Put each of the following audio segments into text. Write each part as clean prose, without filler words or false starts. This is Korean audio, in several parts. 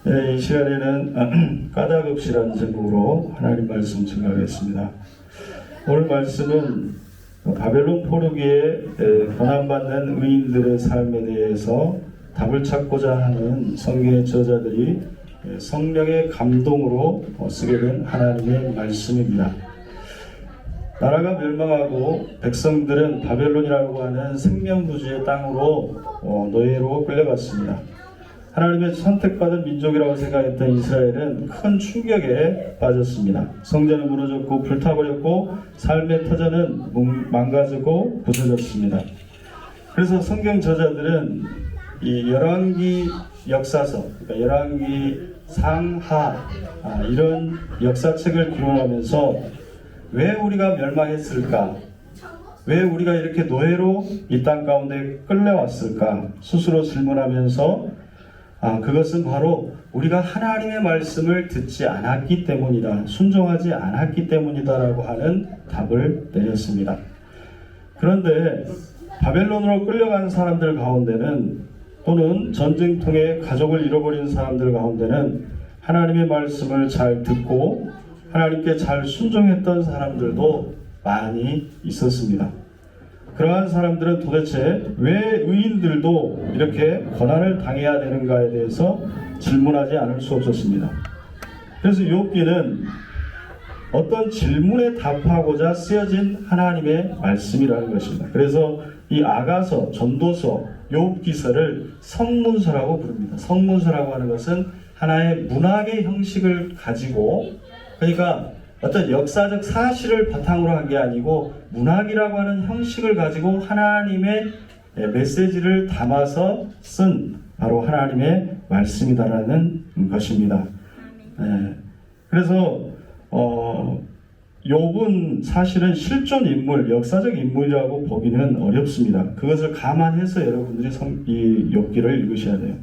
네, 이 시간에는 까닭없이라는 제목으로 하나님 말씀 증거하겠습니다. 오늘 말씀은 바벨론 포로기에 고난받는 의인들의 삶에 대해서 답을 찾고자 하는 성경의 저자들이 성령의 감동으로 쓰게 된 하나님의 말씀입니다. 나라가 멸망하고 백성들은 바벨론이라고 하는 생명부지의 땅으로 노예로 끌려갔습니다. 하나님의 선택받은 민족이라고 생각했던 이스라엘은 큰 충격에 빠졌습니다. 성전은 무너졌고 불타버렸고 삶의 터전은 망가지고 부서졌습니다. 그래서 성경 저자들은 이 열왕기 역사서, 그러니까 열왕기 상하 이런 역사책을 기록하면서 왜 우리가 멸망했을까? 왜 우리가 이렇게 노예로 이 땅 가운데 끌려왔을까? 스스로 질문하면서 그것은 바로 우리가 하나님의 말씀을 듣지 않았기 때문이다. 순종하지 않았기 때문이다 라고 하는 답을 내렸습니다. 그런데 바벨론으로 끌려간 사람들 가운데는 또는 전쟁통에 가족을 잃어버린 사람들 가운데는 하나님의 말씀을 잘 듣고 하나님께 잘 순종했던 사람들도 많이 있었습니다. 그러한 사람들은 도대체 왜 의인들도 이렇게 고난을 당해야 되는가에 대해서 질문하지 않을 수 없었습니다. 그래서 욥기는 어떤 질문에 답하고자 쓰여진 하나님의 말씀이라는 것입니다. 그래서 이 아가서, 전도서, 욥기서를 성문서라고 부릅니다. 성문서라고 하는 것은 하나의 문학의 형식을 가지고, 그러니까 어떤 역사적 사실을 바탕으로 한 게 아니고 문학이라고 하는 형식을 가지고 하나님의 메시지를 담아서 쓴 바로 하나님의 말씀이다라는 것입니다. 그래서 욥은 사실은 실존 인물, 역사적 인물이라고 보기는 어렵습니다. 그것을 감안해서 여러분들이 이 욥기를 읽으셔야 돼요.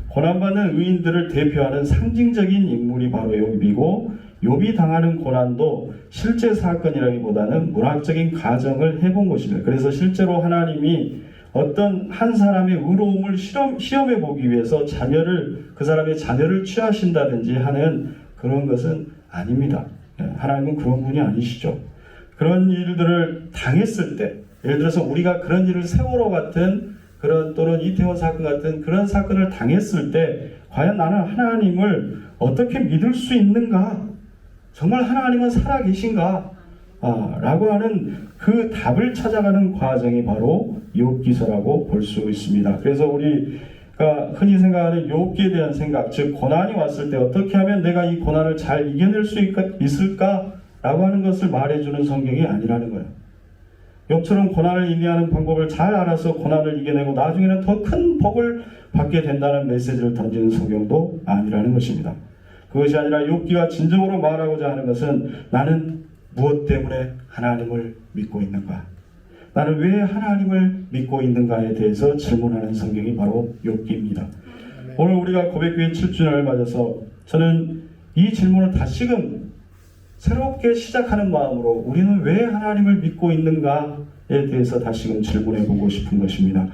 고난받는 의인들을 대표하는 상징적인 인물이 바로 욥이고, 욥이 당하는 고난도 실제 사건이라기보다는 문학적인 가정을 해본 것입니다. 그래서 실제로 하나님이 어떤 한 사람의 의로움을 시험해 보기 위해서 그 사람의 자녀를 취하신다든지 하는 그런 것은 아닙니다. 하나님은 그런 분이 아니시죠. 그런 일들을 당했을 때, 예를 들어서 우리가 그런 일을 세월호 같은 또는 이태원 사건 같은 그런 사건을 당했을 때 과연 나는 하나님을 어떻게 믿을 수 있는가? 정말 하나님은 살아계신가? 라고 하는 그 답을 찾아가는 과정이 바로 욥기서라고 볼 수 있습니다. 그래서 우리가 흔히 생각하는 욥기에 대한 생각, 즉 고난이 왔을 때 어떻게 하면 내가 이 고난을 잘 이겨낼 수 있을까라고 하는 것을 말해주는 성경이 아니라는 거예요. 욥처럼 고난을 인내하는 방법을 잘 알아서 고난을 이겨내고 나중에는 더 큰 복을 받게 된다는 메시지를 던지는 성경도 아니라는 것입니다. 그것이 아니라 욥기가 진정으로 말하고자 하는 것은 나는 무엇 때문에 하나님을 믿고 있는가? 나는 왜 하나님을 믿고 있는가에 대해서 질문하는 성경이 바로 욥기입니다. 오늘 우리가 고백교회 7주년을 맞아서 저는 이 질문을 다시금 새롭게 시작하는 마음으로 우리는 왜 하나님을 믿고 있는가에 대해서 다시금 질문해보고 싶은 것입니다.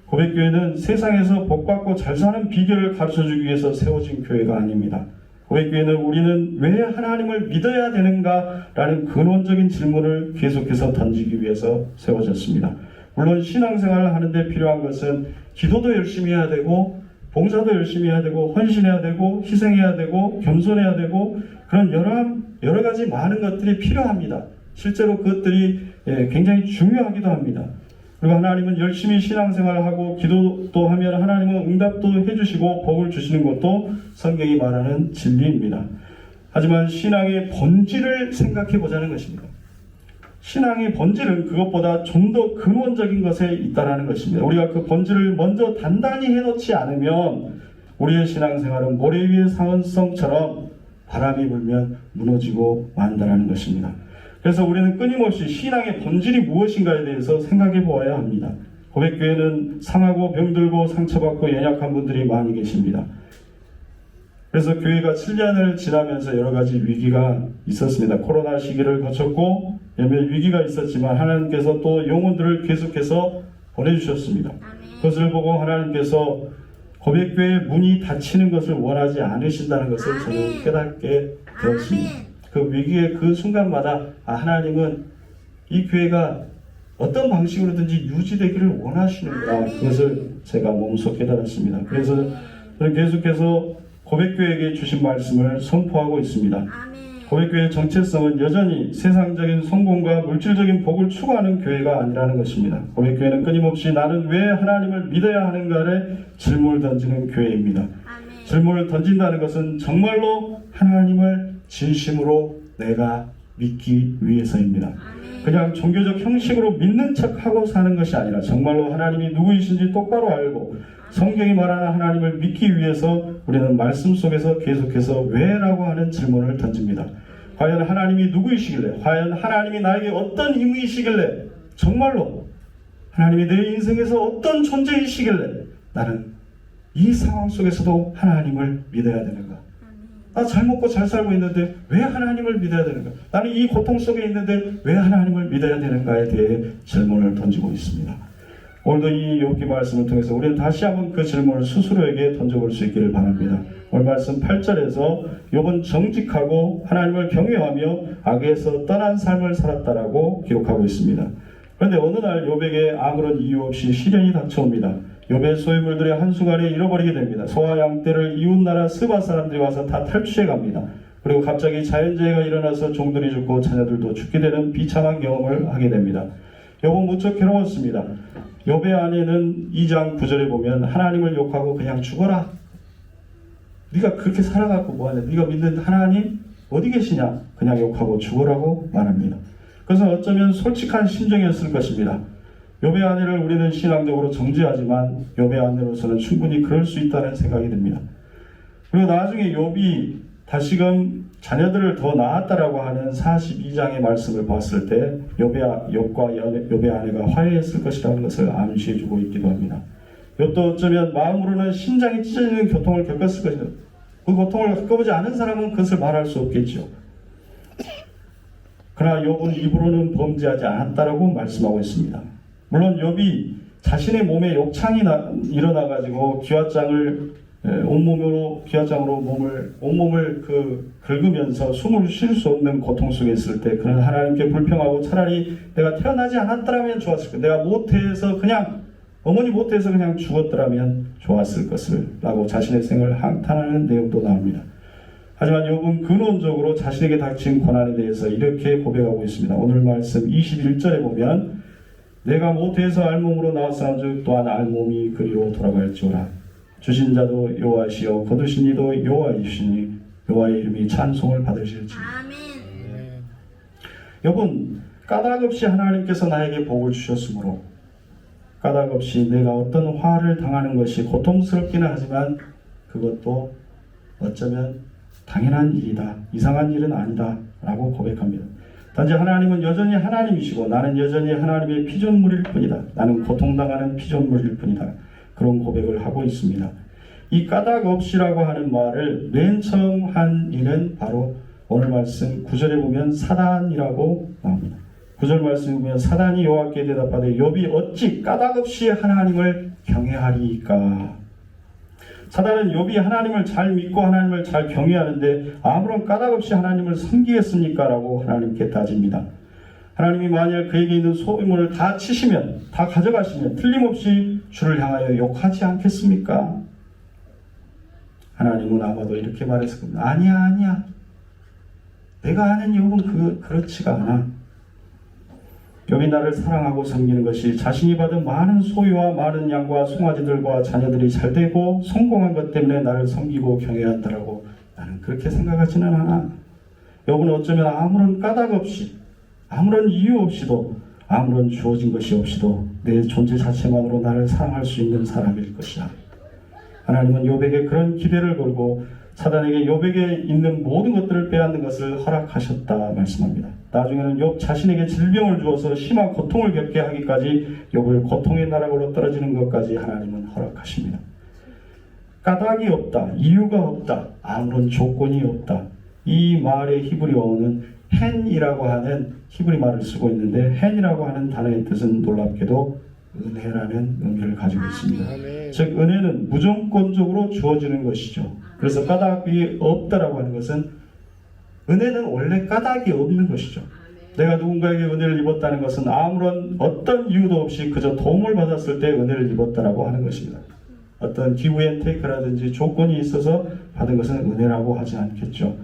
고백교회는 세상에서 복받고 잘 사는 비결을 가르쳐주기 위해서 세워진 교회가 아닙니다. 고백교회는 우리는 왜 하나님을 믿어야 되는가라는 근원적인 질문을 계속해서 던지기 위해서 세워졌습니다. 물론 신앙생활을 하는데 필요한 것은 기도도 열심히 해야 되고 봉사도 열심히 해야 되고 헌신해야 되고 희생해야 되고 겸손해야 되고 그런 여러 가지 많은 것들이 필요합니다. 실제로 그것들이 굉장히 중요하기도 합니다. 그리고 하나님은 열심히 신앙생활을 하고 기도도 하면 하나님은 응답도 해주시고 복을 주시는 것도 성경이 말하는 진리입니다. 하지만 신앙의 본질을 생각해 보자는 것입니다. 신앙의 본질은 그것보다 좀 더 근원적인 것에 있다는 것입니다. 우리가 그 본질을 먼저 단단히 해놓지 않으면 우리의 신앙생활은 모래 위의 상원성처럼 바람이 불면 무너지고 만다라는 것입니다. 그래서 우리는 끊임없이 신앙의 본질이 무엇인가에 대해서 생각해 보아야 합니다. 고백교회는 상하고 병들고 상처받고 연약한 분들이 많이 계십니다. 그래서 교회가 7년을 지나면서 여러 가지 위기가 있었습니다. 코로나 시기를 거쳤고 몇몇 위기가 있었지만 하나님께서 또 영혼들을 계속해서 보내주셨습니다. 그것을 보고 하나님께서 고백교회의 문이 닫히는 것을 원하지 않으신다는 것을 저는 깨닫게 되었습니다. 그 위기의 그 순간마다 하나님은 이 교회가 어떤 방식으로든지 유지되기를 원하시는구나, 그것을 제가 몸소 깨달았습니다. 그래서 저는 계속해서 고백교회에게 주신 말씀을 선포하고 있습니다. 고백교회의 정체성은 여전히 세상적인 성공과 물질적인 복을 추구하는 교회가 아니라는 것입니다. 고백교회는 끊임없이 나는 왜 하나님을 믿어야 하는가를 질문을 던지는 교회입니다. 질문을 던진다는 것은 정말로 하나님을 진심으로 내가 믿기 위해서입니다. 그냥 종교적 형식으로 믿는 척하고 사는 것이 아니라 정말로 하나님이 누구이신지 똑바로 알고 성경이 말하는 하나님을 믿기 위해서 우리는 말씀 속에서 계속해서 왜라고 하는 질문을 던집니다. 과연 하나님이 누구이시길래, 과연 하나님이 나에게 어떤 힘이시길래, 정말로 하나님이 내 인생에서 어떤 존재이시길래 나는 이 상황 속에서도 하나님을 믿어야 되는가? 나 잘 먹고 잘 살고 있는데 왜 하나님을 믿어야 되는가? 나는 이 고통 속에 있는데 왜 하나님을 믿어야 되는가에 대해 질문을 던지고 있습니다. 오늘도 이 욥기 말씀을 통해서 우리는 다시 한번 그 질문을 스스로에게 던져볼 수 있기를 바랍니다. 오늘 말씀 8절에서 욥은 정직하고 하나님을 경외하며 악에서 떠난 삶을 살았다라고 기록하고 있습니다. 그런데 어느 날 욥에게 아무런 이유 없이 시련이 닥쳐옵니다. 욥의 소유물들의 한순간에 잃어버리게 됩니다. 소와 양떼를 이웃나라 스바 사람들이 와서 다 탈취해 갑니다. 그리고 갑자기 자연재해가 일어나서 종들이 죽고 자녀들도 죽게 되는 비참한 경험을 하게 됩니다. 욥은 무척 괴로웠습니다. 욥의 아내는 2장 9절에 보면 하나님을 욕하고 그냥 죽어라. 네가 그렇게 살아갖고 뭐하냐. 네가 믿는 하나님 어디 계시냐. 그냥 욕하고 죽으라고 말합니다. 그것은 어쩌면 솔직한 심정이었을 것입니다. 욥의 아내를 우리는 신앙적으로 정죄하지만 욥의 아내로서는 충분히 그럴 수 있다는 생각이 듭니다. 그리고 나중에 욥이 다시금 자녀들을 더 낳았다라고 하는 42장의 말씀을 봤을 때 욥과 욥의 아내가 화해했을 것이라는 것을 암시해주고 있기도 합니다. 욥도 어쩌면 마음으로는 심장이 찢어지는 고통을 겪었을 것입니다. 그 고통을 겪어보지 않은 사람은 그것을 말할 수 없겠죠. 그러나 욥은 입으로는 범죄하지 않았다라고 말씀하고 있습니다. 물론 욥이 자신의 몸에 욕창이 일어나가지고 기와장으로 온몸을 긁으면서 숨을 쉴 수 없는 고통 속에 있을 때 그는 하나님께 불평하고 차라리 내가 태어나지 않았더라면 좋았을 것, 내가 어머니 못해서 그냥 죽었더라면 좋았을 것을 라고 자신의 생을 한탄하는 내용도 나옵니다. 하지만 욥은 근원적으로 자신에게 닥친 고난에 대해서 이렇게 고백하고 있습니다. 오늘 말씀 21절에 보면 내가 모태에서 알몸으로 나왔사온즉 또한 알몸이 그리로 돌아갈지어라. 주신 자도 여호와시요 거두신 이도 여호와이시니 여호와의 이름이 찬송을 받으실지. 욥은 까닭 없이 하나님께서 나에게 복을 주셨으므로 까닭 없이 내가 어떤 화를 당하는 것이 고통스럽기는 하지만 그것도 어쩌면 당연한 일이다, 이상한 일은 아니다 라고 고백합니다. 단지 하나님은 여전히 하나님이시고 나는 여전히 하나님의 피조물일 뿐이다. 나는 고통당하는 피조물일 뿐이다. 그런 고백을 하고 있습니다. 이 까닭 없이라고 하는 말을 맨 처음 한 이는 바로 오늘 말씀 9절에 보면 사단이라고 나옵니다. 9절 말씀에 보면 사단이 여호와께 대답하되 욥이 어찌 까닭 없이 하나님을 경외하리까. 사단은 욥이 하나님을 잘 믿고 하나님을 잘 경외하는데 아무런 까닭 없이 하나님을 섬기겠습니까? 라고 하나님께 따집니다. 하나님이 만일 그에게 있는 소유물을 다 치시면, 다 가져가시면 틀림없이 주를 향하여 욕하지 않겠습니까? 하나님은 아마도 이렇게 말했을 겁니다. 아니야. 내가 아는 욥은 그렇지가 않아. 욥이 나를 사랑하고 섬기는 것이 자신이 받은 많은 소유와 많은 양과 송아지들과 자녀들이 잘되고 성공한 것 때문에 나를 섬기고 경외한다라고 나는 그렇게 생각하지는 않아. 욥은 어쩌면 아무런 까닭 없이, 아무런 이유 없이도, 아무런 주어진 것이 없이도 내 존재 자체만으로 나를 사랑할 수 있는 사람일 것이야. 하나님은 욥에게 그런 기대를 걸고 사단에게 욥에게 있는 모든 것들을 빼앗는 것을 허락하셨다 말씀합니다. 나중에는 욥 자신에게 질병을 주어서 심한 고통을 겪게 하기까지 욥을 고통의 나락으로 떨어지는 것까지 하나님은 허락하십니다. 까닭이 없다, 이유가 없다, 아무런 조건이 없다. 이 말의 히브리어는 헨이라고 하는 히브리 말을 쓰고 있는데 헨이라고 하는 단어의 뜻은 놀랍게도 은혜라는 의미를 가지고 있습니다. 아멘. 즉 은혜는 무조건적으로 주어지는 것이죠. 그래서 까닭이 없다라고 하는 것은 은혜는 원래 까닭이 없는 것이죠. 내가 누군가에게 은혜를 입었다는 것은 아무런 어떤 이유도 없이 그저 도움을 받았을 때 은혜를 입었다라고 하는 것입니다. 어떤 기브앤테이크라든지 조건이 있어서 받은 것은 은혜라고 하지 않겠죠.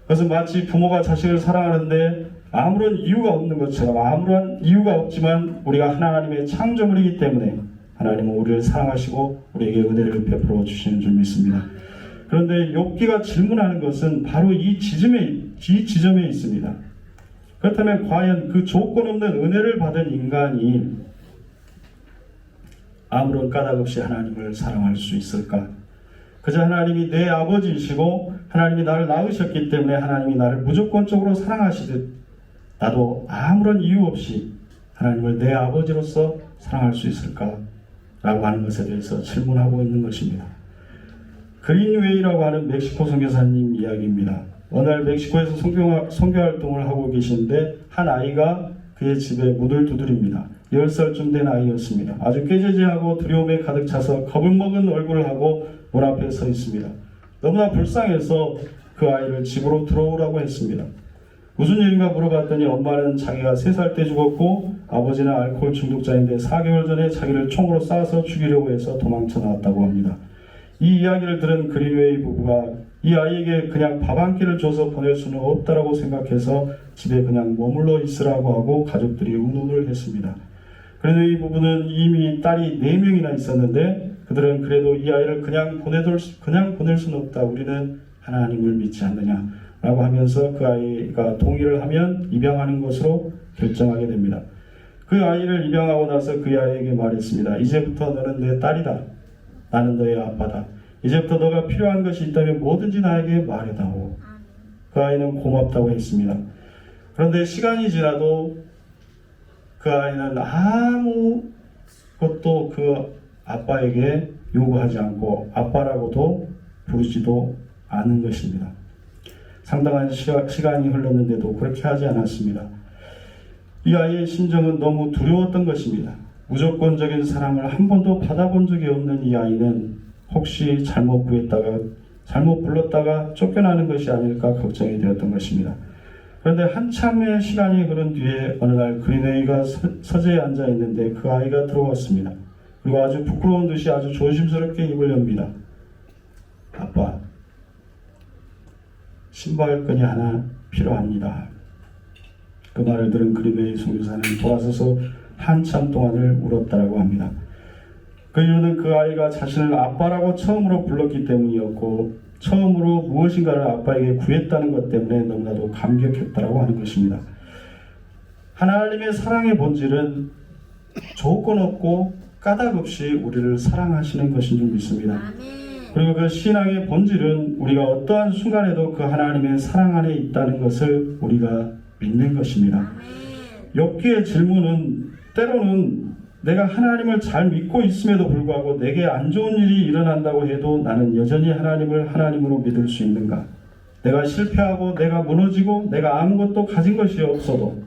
그래서 마치 부모가 자식을 사랑하는데 아무런 이유가 없는 것처럼, 아무런 이유가 없지만 우리가 하나님의 창조물이기 때문에 하나님은 우리를 사랑하시고 우리에게 은혜를 베풀어 주시는 줄 믿습니다. 그런데 욥기가 질문하는 것은 바로 이 지점에 있습니다. 그렇다면 과연 그 조건 없는 은혜를 받은 인간이 아무런 까닭 없이 하나님을 사랑할 수 있을까? 그저 하나님이 내 아버지이시고 하나님이 나를 낳으셨기 때문에 하나님이 나를 무조건적으로 사랑하시듯 나도 아무런 이유 없이 하나님을 내 아버지로서 사랑할 수 있을까? 라고 하는 것에 대해서 질문하고 있는 것입니다. 그린웨이라고 하는 멕시코 선교사님 이야기입니다. 어느 날 멕시코에서 선교 활동을 하고 계신데 한 아이가 그의 집에 문을 두드립니다. 10살쯤 된 아이였습니다. 아주 꾀죄죄하고 두려움에 가득 차서 겁을 먹은 얼굴을 하고 문 앞에 서 있습니다. 너무나 불쌍해서 그 아이를 집으로 들어오라고 했습니다. 무슨 일인가 물어봤더니 엄마는 자기가 3살 때 죽었고 아버지는 알코올 중독자인데 4개월 전에 자기를 총으로 쏴서 죽이려고 해서 도망쳐 나왔다고 합니다. 이 이야기를 들은 그린웨이 부부가 이 아이에게 그냥 밥 한 끼를 줘서 보낼 수는 없다라고 생각해서 집에 그냥 머물러 있으라고 하고 가족들이 의논을 했습니다. 그린웨이 부부는 이미 딸이 4명이나 있었는데 그들은 그래도 이 아이를 그냥 보낼 수는 없다. 우리는 하나님을 믿지 않느냐 라고 하면서 그 아이가 동의를 하면 입양하는 것으로 결정하게 됩니다. 그 아이를 입양하고 나서 그 아이에게 말했습니다. 이제부터 너는 내 딸이다. 나는 너의 아빠다. 이제부터 너가 필요한 것이 있다면 뭐든지 나에게 말해다오. 그 아이는 고맙다고 했습니다. 그런데 시간이 지나도 그 아이는 아무것도 그 아빠에게 요구하지 않고 아빠라고도 부르지도 않은 것입니다. 상당한 시간이 흘렀는데도 그렇게 하지 않았습니다. 이 아이의 심정은 너무 두려웠던 것입니다. 무조건적인 사랑을 한 번도 받아본 적이 없는 이 아이는 혹시 잘못 불렀다가 쫓겨나는 것이 아닐까 걱정이 되었던 것입니다. 그런데 한참의 시간이 흐른 뒤에 어느 날 그린웨이가 서재에 앉아 있는데 그 아이가 들어왔습니다. 그리고 아주 부끄러운 듯이 아주 조심스럽게 입을 엽니다. 아빠, 신발끈이 하나 필요합니다. 그 말을 들은 그린웨이 선교사는 돌아서서 한참 동안을 울었다라고 합니다. 그 이유는 그 아이가 자신을 아빠라고 처음으로 불렀기 때문이었고 처음으로 무엇인가를 아빠에게 구했다는 것 때문에 너무나도 감격했다라고 하는 것입니다. 하나님의 사랑의 본질은 조건 없고 까닭 없이 우리를 사랑하시는 것인 줄 믿습니다. 그리고 그 신앙의 본질은 우리가 어떠한 순간에도 그 하나님의 사랑 안에 있다는 것을 우리가 믿는 것입니다. 욥기의 질문은 때로는 내가 하나님을 잘 믿고 있음에도 불구하고 내게 안 좋은 일이 일어난다고 해도 나는 여전히 하나님을 하나님으로 믿을 수 있는가? 내가 실패하고 내가 무너지고 내가 아무것도 가진 것이 없어도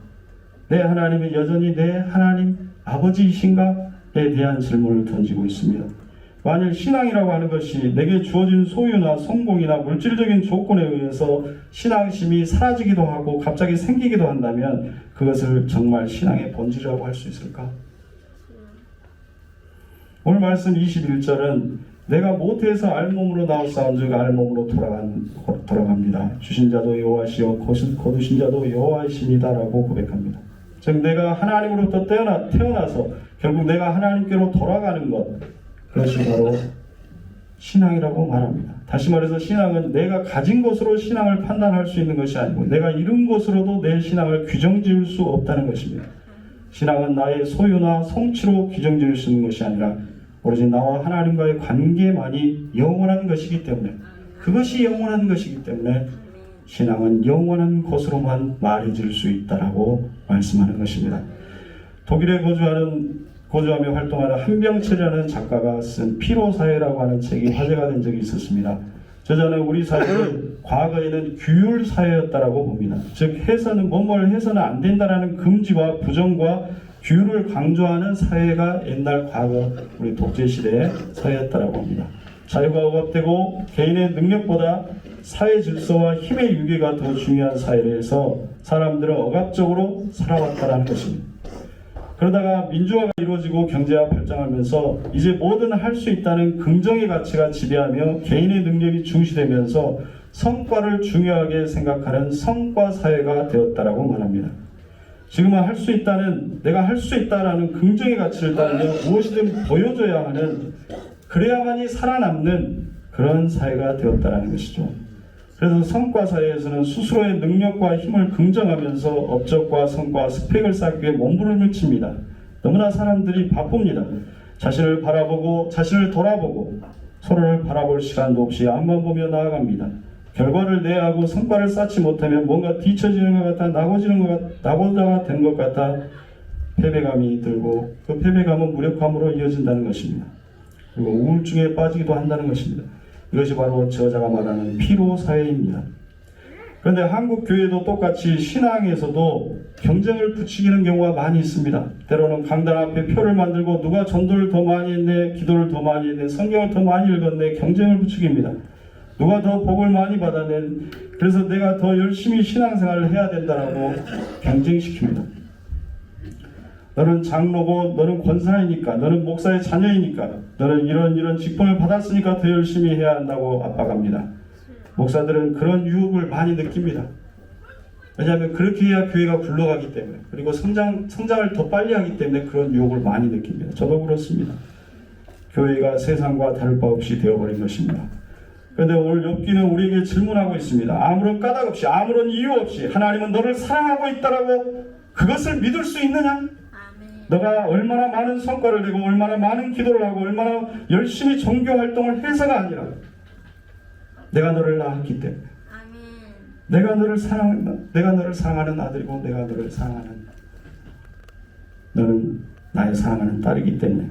내 하나님이 여전히 내 하나님 아버지이신가에 대한 질문을 던지고 있습니다. 만일 신앙이라고 하는 것이 내게 주어진 소유나 성공이나 물질적인 조건에 의해서 신앙심이 사라지기도 하고 갑자기 생기기도 한다면 그것을 정말 신앙의 본질이라고 할 수 있을까? 오늘 말씀 21절은 내가 모태에서 알몸으로 나왔사온즉 알몸으로 돌아갑니다. 주신 자도 여호와시요 거두신 자도 여호와이시니다라고 고백합니다. 즉 내가 하나님으로부터 태어나서 결국 내가 하나님께로 돌아가는 것, 그것이 바로 신앙이라고 말합니다. 다시 말해서 신앙은 내가 가진 것으로 신앙을 판단할 수 있는 것이 아니고 내가 이룬 것으로도 내 신앙을 규정지을 수 없다는 것입니다. 신앙은 나의 소유나 성취로 규정지을 수 있는 것이 아니라 오로지 나와 하나님과의 관계만이 영원한 것이기 때문에 그것이 영원한 것이기 때문에 신앙은 영원한 것으로만 말해질 수 있다라고 말씀하는 것입니다. 독일에 거주하며 활동하는 한병철이라는 작가가 쓴 피로사회라고 하는 책이 화제가 된 적이 있었습니다. 저자는 우리 사회는 과거에는 규율사회였다라고 봅니다. 즉 뭐뭘 해서는 안 된다라는 금지와 부정과 규율을 강조하는 사회가 옛날 과거 우리 독재시대의 사회였다라고 합니다. 자유가 억압되고 개인의 능력보다 사회 질서와 힘의 유기가 더 중요한 사회에서 사람들은 억압적으로 살아왔다는 것입니다. 그러다가 민주화가 이루어지고 경제가 발전하면서 이제 뭐든 할 수 있다는 긍정의 가치가 지배하며 개인의 능력이 중시되면서 성과를 중요하게 생각하는 성과 사회가 되었다라고 말합니다. 지금은 할 수 있다는, 내가 할 수 있다라는 긍정의 가치를 따르며 무엇이든 보여줘야 하는, 그래야만이 살아남는 그런 사회가 되었다라는 것이죠. 그래서 성과 사회에서는 스스로의 능력과 힘을 긍정하면서 업적과 성과, 스펙을 쌓기 위해 몸부림을 칩니다. 너무나 사람들이 바쁩니다. 자신을 바라보고 자신을 돌아보고 서로를 바라볼 시간도 없이 앞만 보며 나아갑니다. 결과를 내야하고 성과를 쌓지 못하면 뭔가 뒤처지는 것 같아, 나고자가 된 것 같아 패배감이 들고 그 패배감은 무력감으로 이어진다는 것입니다. 그리고 우울증에 빠지기도 한다는 것입니다. 이것이 바로 저자가 말하는 피로사회입니다. 그런데 한국 교회도 똑같이 신앙에서도 경쟁을 부추기는 경우가 많이 있습니다. 때로는 강단 앞에 표를 만들고 누가 전도를 더 많이 했네, 기도를 더 많이 했네, 성경을 더 많이 읽었네, 경쟁을 부추깁니다. 누가 더 복을 많이 받았네, 그래서 내가 더 열심히 신앙생활을 해야 된다라고 경쟁시킵니다. 너는 장로고, 너는 권사이니까, 너는 목사의 자녀이니까, 너는 이런 직분을 받았으니까 더 열심히 해야 한다고 압박합니다. 목사들은 그런 유혹을 많이 느낍니다. 왜냐하면 그렇게 해야 교회가 굴러가기 때문에, 그리고 성장을 더 빨리 하기 때문에 그런 유혹을 많이 느낍니다. 저도 그렇습니다. 교회가 세상과 다를 바 없이 되어버린 것입니다. 그런데 오늘 욥기는 우리에게 질문하고 있습니다. 아무런 까닭 없이, 아무런 이유 없이 하나님은 너를 사랑하고 있다라고 그것을 믿을 수 있느냐? 너가 얼마나 많은 성과를 내고 얼마나 많은 기도를 하고 얼마나 열심히 종교 활동을 해서가 아니라 내가 너를 낳았기 때문에, 내가 너를 사랑하는 아들이고 내가 너를 사랑하는, 너는 나의 사랑하는 딸이기 때문에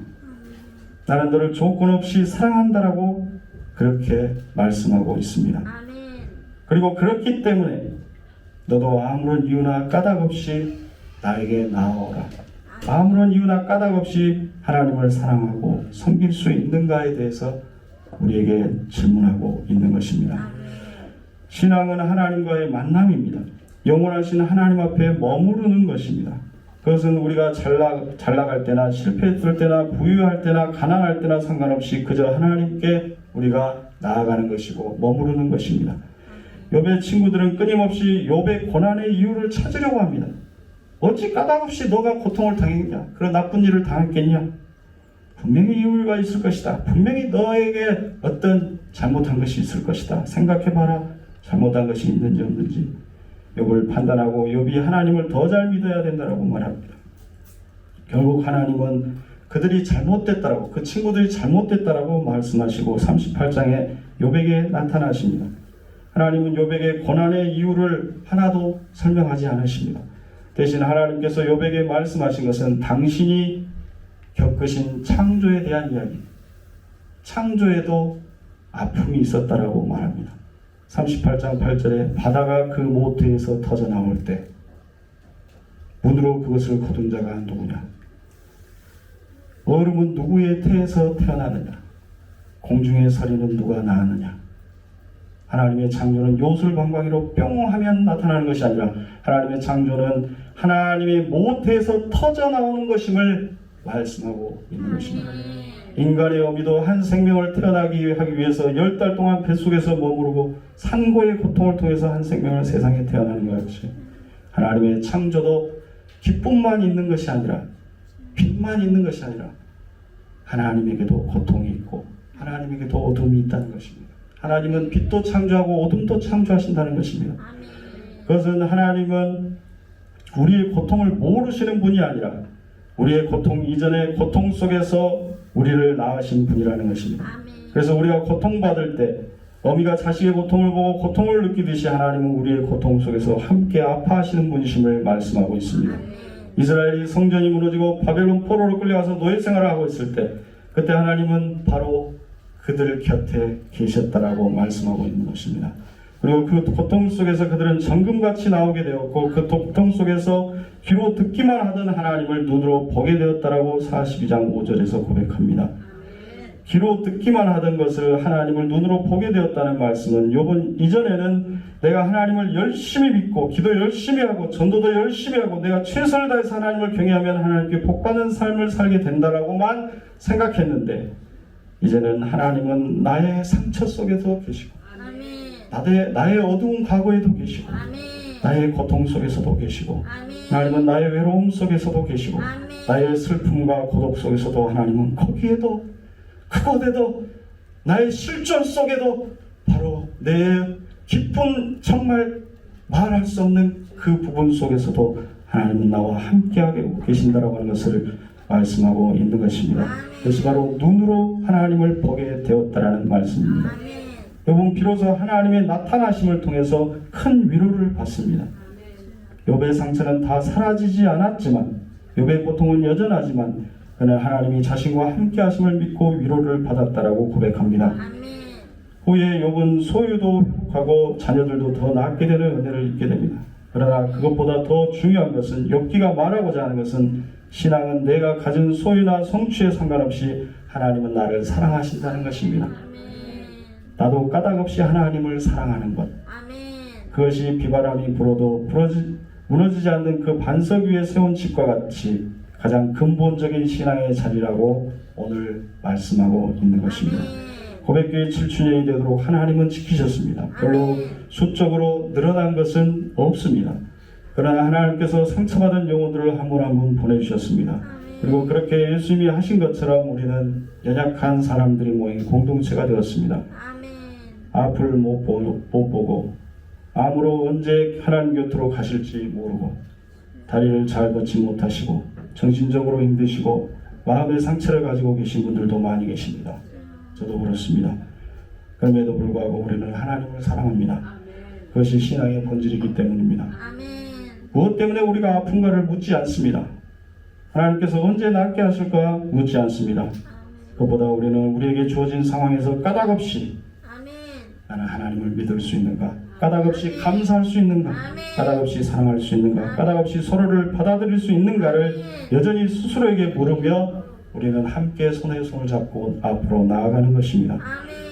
나는 너를 조건 없이 사랑한다라고 그렇게 말씀하고 있습니다. 그리고 그렇기 때문에 너도 아무런 이유나 까닭 없이 나에게 나아오라. 아무런 이유나 까닭 없이 하나님을 사랑하고 섬길 수 있는가에 대해서 우리에게 질문하고 있는 것입니다. 신앙은 하나님과의 만남입니다. 영원하신 하나님 앞에 머무르는 것입니다. 그것은 우리가 잘 나갈 때나 실패했을 때나 부유할 때나 가난할 때나 상관없이 그저 하나님께 우리가 나아가는 것이고 머무르는 것입니다. 욥의 친구들은 끊임없이 욥의 고난의 이유를 찾으려고 합니다. 어찌 까닭없이 너가 고통을 당했냐? 그런 나쁜 일을 당했겠냐? 분명히 이유가 있을 것이다. 분명히 너에게 어떤 잘못한 것이 있을 것이다. 생각해봐라. 잘못한 것이 있는지 없는지. 욥을 판단하고 욥이 하나님을 더 잘 믿어야 된다고 말합니다. 결국 하나님은 그들이 잘못됐다라고, 그 친구들이 잘못됐다라고 말씀하시고 38장에 욥에게 나타나십니다. 하나님은 욥에게 고난의 이유를 하나도 설명하지 않으십니다. 대신 하나님께서 욥에게 말씀하신 것은 당신이 겪으신 창조에 대한 이야기, 창조에도 아픔이 있었다라고 말합니다. 38장 8절에 바다가 그 모태에서 터져 나올 때 문으로 그것을 거둔 자가 누구냐? 얼음은 누구의 태에서 태어나느냐? 공중의 서리는 누가 낳았느냐? 하나님의 창조는 요술방광이로 뿅 하면 나타나는 것이 아니라 하나님의 창조는 하나님의 모태에서 터져 나오는 것임을 말씀하고 있는 것입니다. 인간의 어미도 한 생명을 태어나기 하기 위해서 10달 동안 뱃속에서 머무르고 산고의 고통을 통해서 한 생명을 세상에 태어나는 것이, 하나님의 창조도 기쁨만 있는 것이 아니라, 빛만 있는 것이 아니라 하나님에게도 고통이 있고 하나님에게도 어둠이 있다는 것입니다. 하나님은 빛도 창조하고 어둠도 창조하신다는 것입니다. 그것은 하나님은 우리의 고통을 모르시는 분이 아니라 우리의 고통 이전의 고통 속에서 우리를 낳으신 분이라는 것입니다. 그래서 우리가 고통받을 때 어미가 자식의 고통을 보고 고통을 느끼듯이 하나님은 우리의 고통 속에서 함께 아파하시는 분이심을 말씀하고 있습니다. 이스라엘이 성전이 무너지고 바벨론 포로로 끌려가서 노예 생활을 하고 있을 때 그때 하나님은 바로 그들 곁에 계셨다라고 말씀하고 있는 것입니다. 그리고 그 고통 속에서 그들은 정금같이 나오게 되었고 그 고통 속에서 귀로 듣기만 하던 하나님을 눈으로 보게 되었다라고 42장 5절에서 고백합니다. 귀로 듣기만 하던 것을 하나님을 눈으로 보게 되었다는 말씀은 욥은 이전에는 내가 하나님을 열심히 믿고 기도 열심히 하고 전도도 열심히 하고 내가 최선을 다해서 하나님을 경외하면 하나님께 복받는 삶을 살게 된다라고만 생각했는데 이제는 하나님은 나의 상처 속에도 계시고 나의 어두운 과거에도 계시고 나의 고통 속에서도 계시고 하나님은 나의 외로움 속에서도 계시고 나의 슬픔과 고독 속에서도 하나님은 거기에도 그곳에도 나의 실존 속에도 바로 내 깊은 정말 말할 수 없는 그 부분 속에서도 하나님은 나와 함께하고 계신다라고 하는 것을 말씀하고 있는 것입니다. 그래서 바로 눈으로 하나님을 보게 되었다라는 말씀입니다. 욥은 비로소 하나님의 나타나심을 통해서 큰 위로를 받습니다. 욥의 상처는 다 사라지지 않았지만 욥의 고통은 여전하지만 그는 하나님이 자신과 함께 하심을 믿고 위로를 받았다라고 고백합니다. 후에 욥은 소유도 회복하고 자녀들도 더 낳게 되는 은혜를 입게 됩니다. 그러나 그것보다 더 중요한 것은 욥기가 말하고자 하는 것은 신앙은 내가 가진 소유나 성취에 상관없이 하나님은 나를 사랑하신다는 것입니다. 나도 까닭없이 하나님을 사랑하는 것. 그것이 비바람이 불어도 무너지지 않는 그 반석 위에 세운 집과 같이 가장 근본적인 신앙의 자리라고 오늘 말씀하고 있는 것입니다. 고백교회 7주년이 되도록 하나님은 지키셨습니다. 별로 수적으로 늘어난 것은 없습니다. 그러나 하나님께서 상처받은 영혼들을 한 분 한 분 보내주셨습니다. 그리고 그렇게 예수님이 하신 것처럼 우리는 연약한 사람들이 모인 공동체가 되었습니다. 앞을 못 보고 암으로 언제 하나님 곁으로 가실지 모르고 다리를 잘 걷지 못하시고 정신적으로 힘드시고 마음의 상처를 가지고 계신 분들도 많이 계십니다. 저도 그렇습니다. 그럼에도 불구하고 우리는 하나님을 사랑합니다. 그것이 신앙의 본질이기 때문입니다. 무엇 때문에 우리가 아픈가를 묻지 않습니다. 하나님께서 언제 낫게 하실까 묻지 않습니다. 그것보다 우리는 우리에게 주어진 상황에서 까닭없이 나는 하나님을 믿을 수 있는가, 까닭없이 감사할 수 있는가, 까닭없이 사랑할 수 있는가, 까닭없이 서로를 받아들일 수 있는가를 여전히 스스로에게 물으며 우리는 함께 손에 손을 잡고 앞으로 나아가는 것입니다.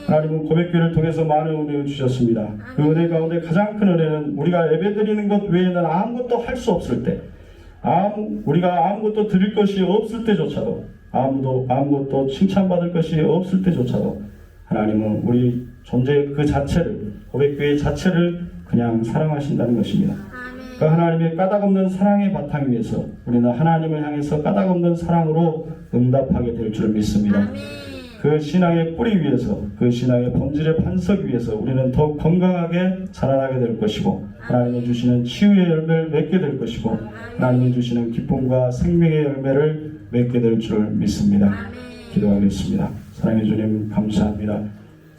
하나님은 고백교회를 통해서 많은 은혜를 주셨습니다. 그 은혜 가운데 가장 큰 은혜는 우리가 예배드리는 것 외에는 아무것도 할 수 없을 때, 우리가 아무것도 드릴 것이 없을 때조차도, 아무것도 칭찬받을 것이 없을 때조차도 하나님은 우리 존재 그 자체를, 고백교회 자체를 그냥 사랑하신다는 것입니다. 그 하나님의 까닭없는 사랑의 바탕 위에서 우리는 하나님을 향해서 까닭없는 사랑으로 응답하게 될 줄 믿습니다. 그 신앙의 뿌리 위에서, 그 신앙의 본질의 반석 위에서 우리는 더욱 건강하게 자라나게 될 것이고 하나님이 주시는 치유의 열매를 맺게 될 것이고 하나님이 주시는 기쁨과 생명의 열매를 맺게 될 줄 믿습니다. 기도하겠습니다. 사랑해 주님 감사합니다.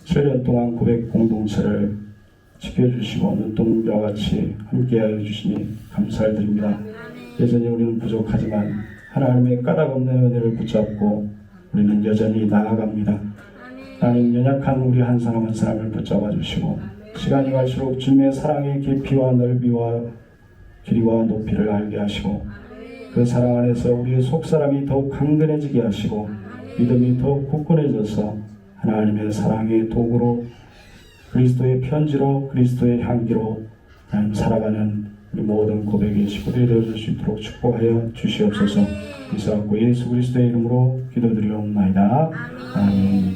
7년 동안 고백 공동체를 지켜주시고 눈동자와 같이 함께하여 주시니 감사를 드립니다. 여전히 우리는 부족하지만 하나님의 까닭없는 은혜를 붙잡고 우리는 여전히 나아갑니다. 하나님 연약한 우리 한 사람 한 사람을 붙잡아 주시고 시간이 갈수록 주님의 사랑의 깊이와 넓이와 길이와 높이를 알게 하시고 그 사랑 안에서 우리의 속사람이 더욱 강건해지게 하시고 믿음이 더욱 굳건해져서 하나님의 사랑의 도구로 그리스도의 편지로 그리스도의 향기로 하나님 살아가는 우리 모든 고백의 식구들이 되어줄 수 있도록 축복하여 주시옵소서. 이사갖고 예수 그리스도의 이름으로 기도드리옵나이다. 아멘.